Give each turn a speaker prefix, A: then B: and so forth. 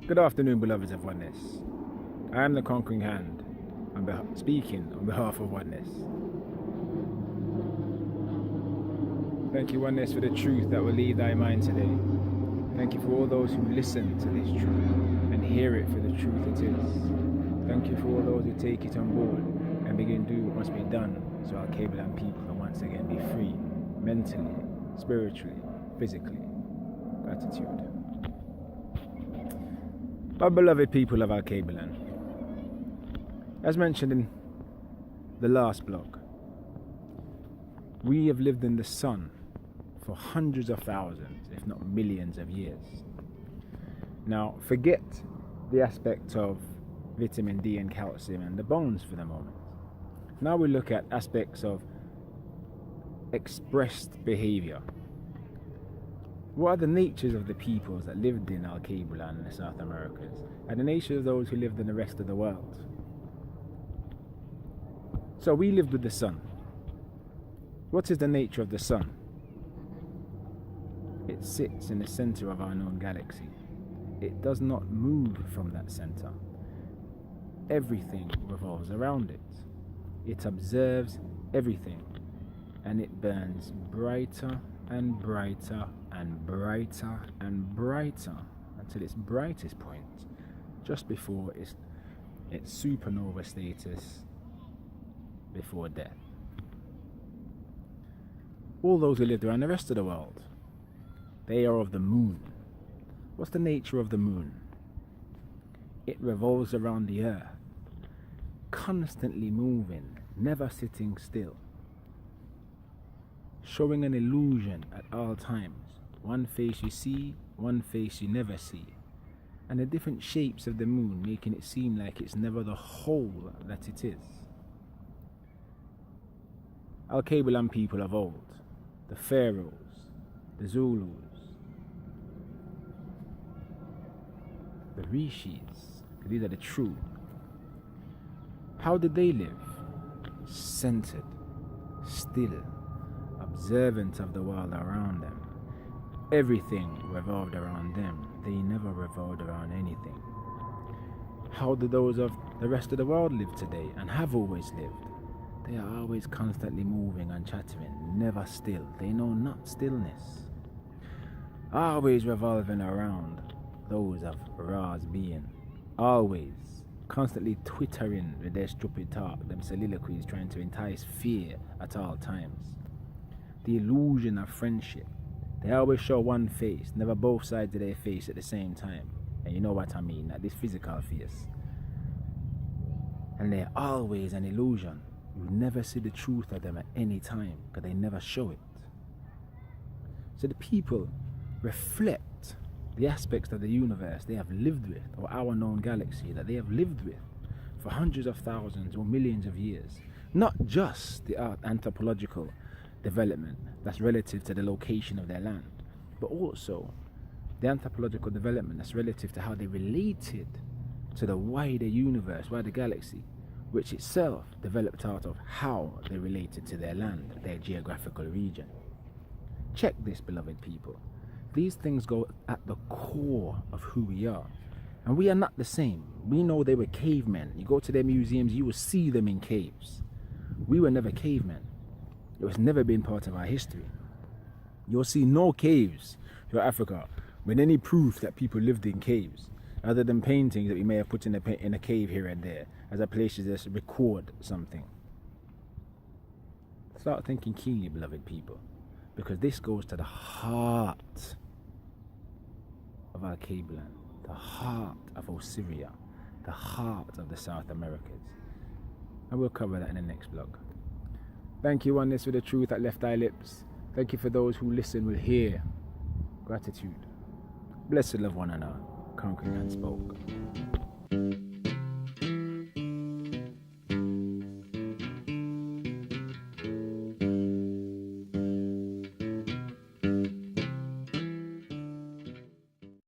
A: Good afternoon, beloveds of Oneness. I am the conquering hand, speaking on behalf of Oneness. Thank you, Oneness, for the truth that will lead thy mind today. Thank you for all those who listen to this truth and hear it for the truth it is. Thank you for all those who take it on board and begin to do what must be done so alkebu-lan people can once again be free, mentally, spiritually, physically. Gratitude. My beloved people of alkebu-lan, as mentioned in the last blog, we have lived in the sun for hundreds of thousands, if not millions of years. Now, forget the aspect of vitamin D and calcium and the bones for the moment. Now we look at aspects of expressed behaviour. What are the natures of the peoples that lived in alkebu-lan and the South Americas, and the nature of those who lived in the rest of the world? So we lived with the sun. What is the nature of the sun? It sits in the center of our known galaxy. It does not move from that center. Everything revolves around it. It observes everything, and it burns brighter and brighter and brighter and brighter until its brightest point, just before its supernova status before death. All those who lived around the rest of the world, they are of the moon. What's the nature of the moon? It revolves around the earth, constantly moving, never sitting still, showing an illusion at all times. One face you see, one face you never see, and the different shapes of the moon making it seem like it's never the whole that it is. Alkebu-lan people of old, the pharaohs, the Zulus, the rishis, these are the true. How did they live? Centered, still, observant of the world around them. Everything revolved around them. They never revolved around anything. How do those of the rest of the world live today and have always lived? They are always constantly moving and chattering, never still. They know not stillness. Always revolving around those of Ra's being. Always. Constantly twittering with their stupid talk, them soliloquies trying to entice fear at all times. The illusion of friendship. They always show one face, never both sides of their face at the same time. And you know what I mean, not this physical face. And they're always an illusion. You never see the truth of them at any time, because they never show it. So the people reflect the aspects of the universe they have lived with, or our known galaxy that they have lived with for hundreds of thousands or millions of years. Not just the anthropological development that's relative to the location of their land, but also the anthropological development that's relative to how they related to the wider universe, wider galaxy, which itself developed out of how they related to their land, their geographical region. Check this, beloved people. These things go at the core of who we are. And we are not the same. We know they were cavemen. You go to their museums, you will see them in caves. We were never cavemen. It was never been part of our history. You'll see no caves throughout Africa with any proof that people lived in caves, other than paintings that we may have put in a cave here and there as a place to just record something. Start thinking keenly, beloved people, because this goes to the heart of alkebu-lan, the heart of Osiria, the heart of the South Americas. And we'll cover that in the next blog. Thank you, Oneness, for the truth that left thy lips. Thank you for those who listen will hear. Gratitude. Blessed love one another. Conquering and spoke.